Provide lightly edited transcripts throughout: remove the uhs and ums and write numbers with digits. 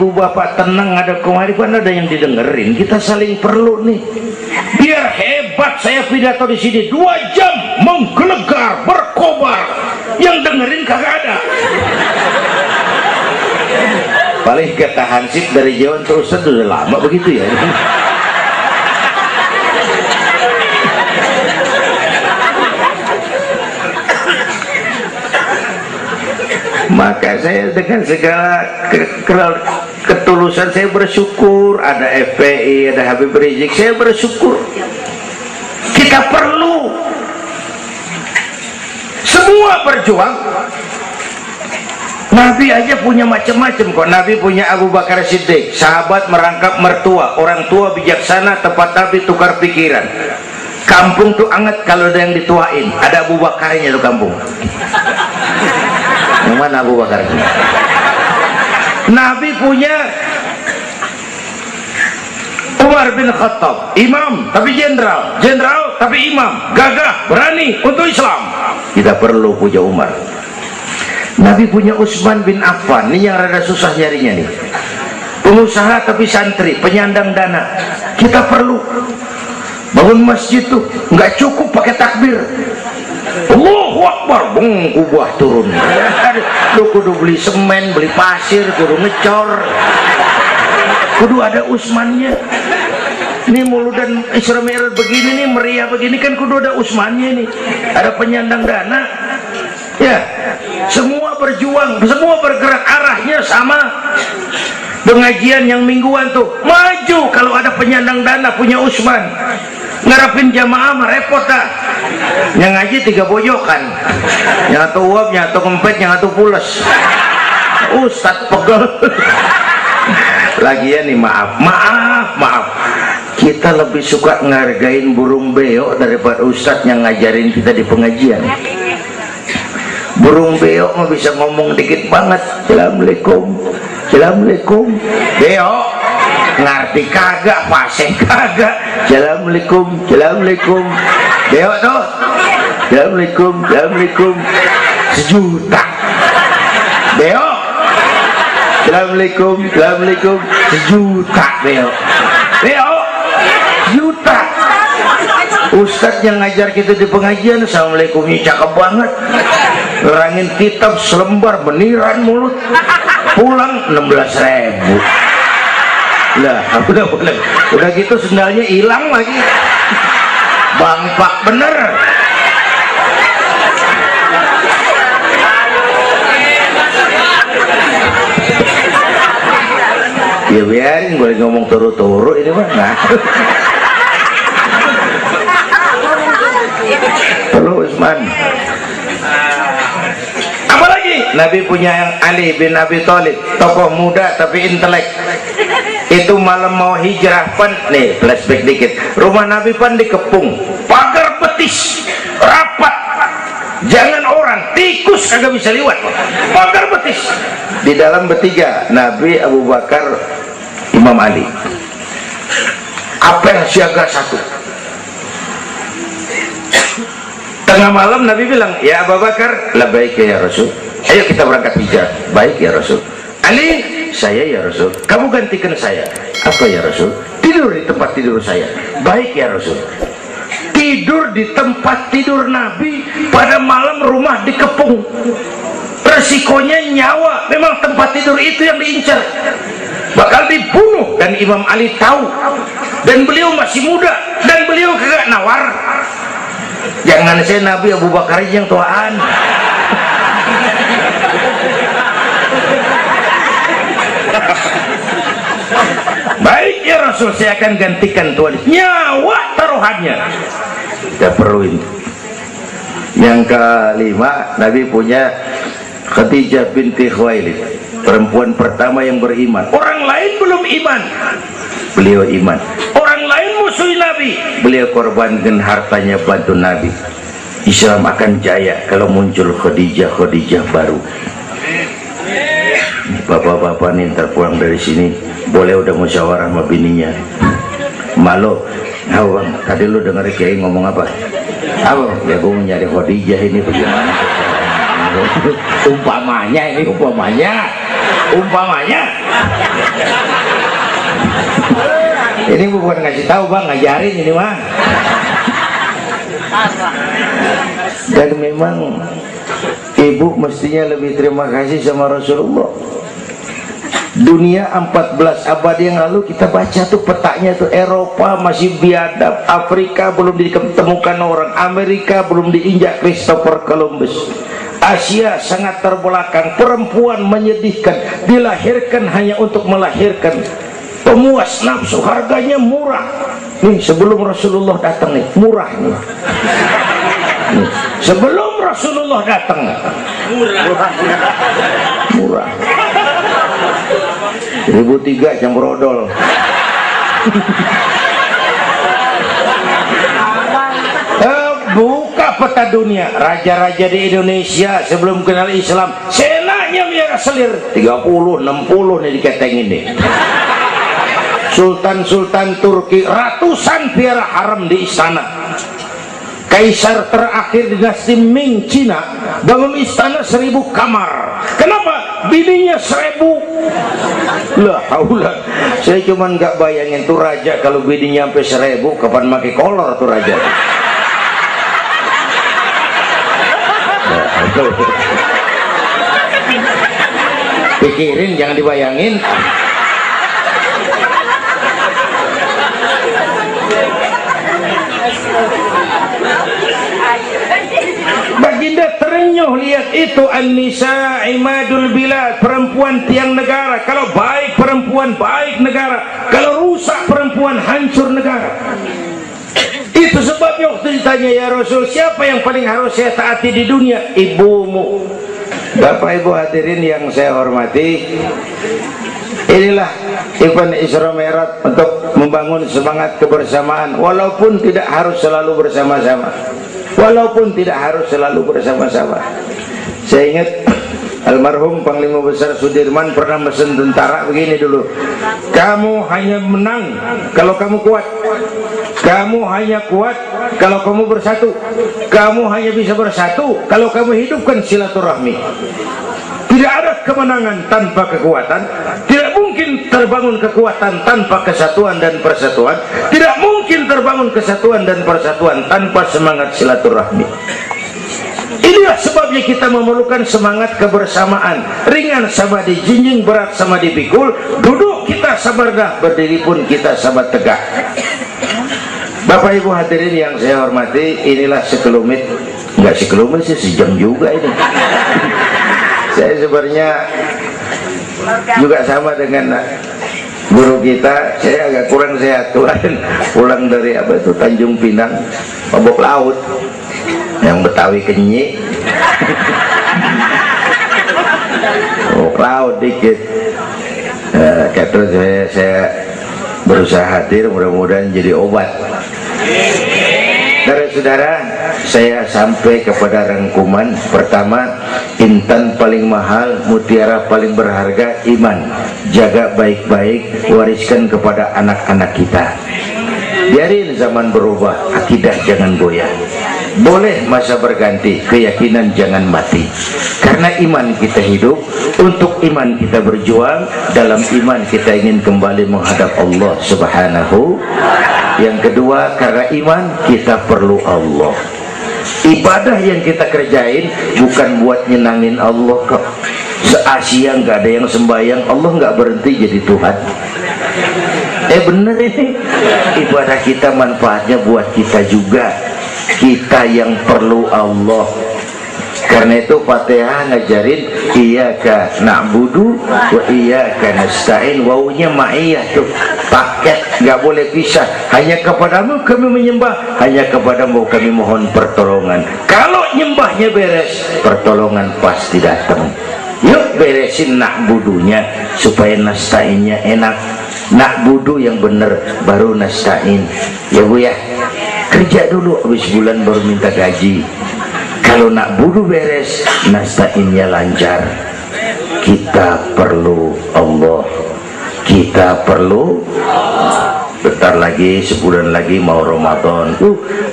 ibu bapak tenang, ada kemari kan ada yang didengerin, kita saling perlu nih. Biar hebat saya pidato di sini 2 jam menggelegar, berkobar, yang dengerin kagak ada. Paling kata Hansip dari Jawa terus udah lama begitu ya. Maka saya dengan segala ketulusan saya bersyukur ada FPI, ada Habib Rizik, saya bersyukur. Kita perlu semua berjuang. Nabi aja punya macam-macam kok. Nabi punya Abu Bakar Siddiq, sahabat merangkap mertua, orang tua bijaksana, tempat Nabi tukar pikiran. Kampung tuh anget kalau ada yang dituain, ada Abu Bakarnya tuh kampung. Yang mana Abu Bakar? Nabi punya Umar bin Khattab, imam tapi jenderal, jenderal tapi imam, gagah, berani untuk Islam. Kita perlu punya Umar. Nabi punya Utsman bin Affan, ini yang rada susah nyarinya nih. Pengusaha tapi santri, penyandang dana. Kita perlu bangun masjid tuh nggak cukup pakai takbir. Allahu Akbar, kubah turun. Lu kudu beli semen, beli pasir, kudu ngecor, kudu ada Utsmannya. Ini muludan Isra Mi'raj begini nih, meriah begini kan kudu ada Utsmannya nih. Ada penyandang dana. Ya, semua berjuang, semua bergerak, arahnya sama. Pengajian yang mingguan tuh maju kalau ada penyandang dana punya Utsman. Ngarepin jamaah mah repot dah. Yang ngaji 3 bojokan, yang satu uap, yang satu kempet, yang satu pules. Ustadz pegel. Lagian nih maaf, kita lebih suka ngargain burung beo daripada ustadz yang ngajarin kita di pengajian. Burung beo mah bisa ngomong dikit banget, assalamualaikum, assalamualaikum. Beo ngerti kagak, fasih kagak, assalamualaikum, assalamualaikum. Beo tuh assalamualaikum, assalamualaikum 1 juta. Beo assalamualaikum, assalamualaikum 1 juta. Beo juta. Ustadz yang ngajar kita di pengajian assalamualaikumnya cakep banget, nerangin kitab selembar beniran mulut, pulang 16.000. Lah udah gitu sendalnya hilang lagi, bangpak bener. Ya biarin, boleh ngomong turu-turu ini mah nah. Perlu Utsman. Apalagi Nabi punya yang Ali bin Abi Thalib, tokoh muda tapi intelek. Itu malam mau hijrah pan nih, flashback dikit. Rumah Nabi pan dikepung, pagar betis, rapat. Jangan orang, tikus kagak bisa lewat. Pagar betis. Di dalam bertiga, Nabi, Abu Bakar, Imam Ali. Apel siaga 1. Tengah malam Nabi bilang, ya Abu Bakar, labbaik ya Rasul. Ayo kita berangkat hijrah. Baik ya Rasul. Ali, saya ya Rasul. Kamu gantikan saya. Apa ya Rasul? Tidur di tempat tidur saya. Baik ya Rasul. Tidur di tempat tidur Nabi pada malam rumah dikepung. Resikonya nyawa. Memang tempat tidur itu yang diincar, bakal dibunuh, dan Imam Ali tahu, dan beliau masih muda, dan beliau kagak nawar. Jangan saya Nabi, Abu Bakar yang tuaan. Baik ya Rasul, saya akan gantikan tuan. Nyawa taruhannya. Kita perlu ini. Yang kelima, Nabi punya Khadijah binti Khuwailid, perempuan pertama yang beriman. Orang lain belum iman, beliau iman. Orang lain musuh Nabi, beliau korbankan hartanya bantu Nabi. Islam akan jaya kalau muncul Khadijah baru. Bapak-bapak nih ntar pulang dari sini boleh udah musyawarah sama bininya. Malu, bang, tadi lu denger Kiai ngomong apa? Apa? Ya gue mau nyari Khadijah ini bagaimana? Umpamanya ini, umpamanya umpamanya. Ini bukan ngasih tahu bang, ngajarin ini mah. Dan memang ibu mestinya lebih terima kasih sama Rasulullah. Dunia 14 abad yang lalu kita baca tuh petanya tuh, Eropa masih biadab, Afrika belum ditemukan orang, Amerika belum diinjak Christopher Columbus, Asia sangat terbelakang, perempuan menyedihkan, dilahirkan hanya untuk melahirkan, pemuas nafsu, harganya murah. Nih sebelum Rasulullah datang nih, murah nih. Nih, sebelum Rasulullah datang, murah. 1003 campur odol. Buka peta dunia, raja-raja di Indonesia sebelum kenal Islam, senanya biara selir 30, 60 nih diketengin nih. Sultan-sultan Turki ratusan biara haram di istana. Kaisar terakhir dinasti Ming Cina bangun istana 1000 kamar. Kenapa? Bininya 1000. Lah haula. Saya cuman nggak bayangin tuh raja kalau bininya sampai 1000, kapan pakai kolor tuh raja. Pikirin, jangan dibayangin. Baginda terenyuh lihat itu, An-Nisa Imadul Bilad, perempuan tiang negara. Kalau baik perempuan, baik negara. Kalau rusak perempuan, hancur negara. Itu sebabnya waktu ditanya, ya Rasul, siapa yang paling harus saya taati di dunia? Ibumu. Bapak Ibu hadirin yang saya hormati, inilah event Isra Mi'raj untuk membangun semangat kebersamaan, walaupun tidak harus selalu bersama-sama. Walaupun tidak harus selalu bersama-sama. Saya ingat almarhum Panglima Besar Sudirman pernah mesen tentara begini dulu, kamu hanya menang kalau kamu kuat, kamu hanya kuat kalau kamu bersatu, kamu hanya bisa bersatu kalau kamu hidupkan silaturahmi. Tidak ada kemenangan tanpa kekuatan, tidak mungkin terbangun kekuatan tanpa kesatuan dan persatuan, tidak mungkin terbangun kesatuan dan persatuan tanpa semangat silaturahmi. Inilah sebabnya kita memerlukan semangat kebersamaan. Ringan sama dijinjing, berat sama dipikul, duduk kita sabar dah, berdiri pun kita sabar tegak. Bapak Ibu hadirin yang saya hormati, inilah sekelumit, enggak sekelumit sih, sejam juga ini. Saya sebenarnya juga sama dengan guru kita, saya agak kurang sehat kemarin pulang dari apa itu Tanjung Pinang, mabok laut, yang Betawi kenyi, mabok laut dikit. Terus saya berusaha hadir, mudah-mudahan jadi obat. Saudara-saudara, saya sampai kepada rangkuman pertama. Intan paling mahal, mutiara paling berharga, iman. Jaga baik-baik, wariskan kepada anak-anak kita. Biarin zaman berubah, akidah jangan goyah. Boleh masa berganti, keyakinan jangan mati. Karena iman kita hidup, untuk iman kita berjuang, dalam iman kita ingin kembali menghadap Allah Subhanahu. Yang kedua, karena iman kita perlu Allah. Ibadah yang kita kerjain bukan buat nyenangin Allah kok. Se-Asia nggak ada yang sembahyang, Allah nggak berhenti jadi Tuhan. Bener ini, ibadah kita manfaatnya buat kita juga. Kita yang perlu Allah. Karena itu Fatihah ngajarin iyyaka na'budu wa iyyaka nasta'in. Wawunya ma'iyah tuh, paket, nggak boleh pisah. Hanya kepadamu kami menyembah, hanya kepadamu kami mohon pertolongan. Kalau nyembahnya beres, pertolongan pasti datang. Yuk beresin na'budunya supaya nasta'innya enak. Na'budu yang bener, baru nasta'in. Ya Bu ya, kerja dulu, habis bulan baru minta gaji. Kalau nak budu beres, nasta'innya lancar. Kita perlu Allah. Kita perlu bentar lagi, sebulan lagi mau Ramadan.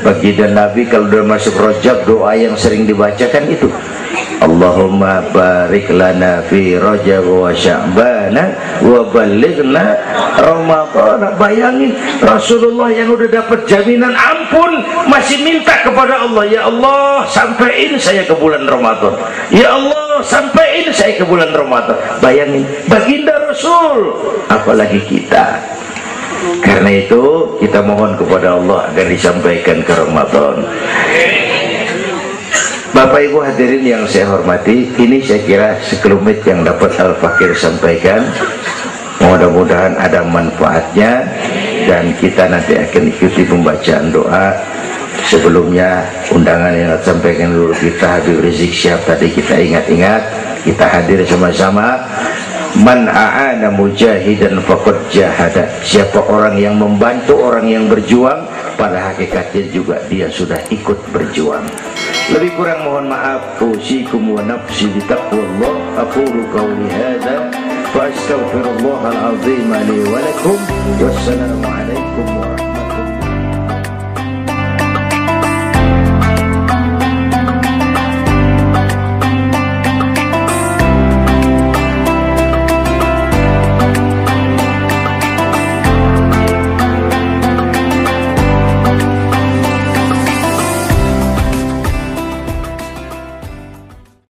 Baginda Nabi kalau udah masuk Rajab, doa yang sering dibacakan itu, Allahumma barik lana fi Rajab wa Sya'bana wa balighna Ramadan. Bayangin Rasulullah yang udah dapat jaminan ampun masih minta kepada Allah, ya Allah sampaiin saya ke bulan Ramadan, ya Allah sampaiin saya ke bulan Ramadan. Bayangin baginda Rasul, apalagi kita. Karena itu kita mohon kepada Allah agar disampaikan ke Ramadan. Bapak Ibu hadirin yang saya hormati, ini saya kira sekelumit yang dapat Al-Fakir sampaikan. Mudah-mudahan ada manfaatnya dan kita nanti akan ikuti pembacaan doa. Sebelumnya undangan yang sampaikan dulu kita, Habib Rizik Syihab tadi kita ingat-ingat, kita hadir sama-sama. Man a'ana mujahidan faqad jahada. Siapa orang yang membantu orang yang berjuang, pada hakikatnya juga dia sudah ikut berjuang. Lebih kurang mohon maaf. Usikum wa nafsi bi taqwallah. Aqulu qawli hadza wa astaghfirullahal azim li wa lakum. Wassalamu alaikum warahmatullahi wabarakatuh.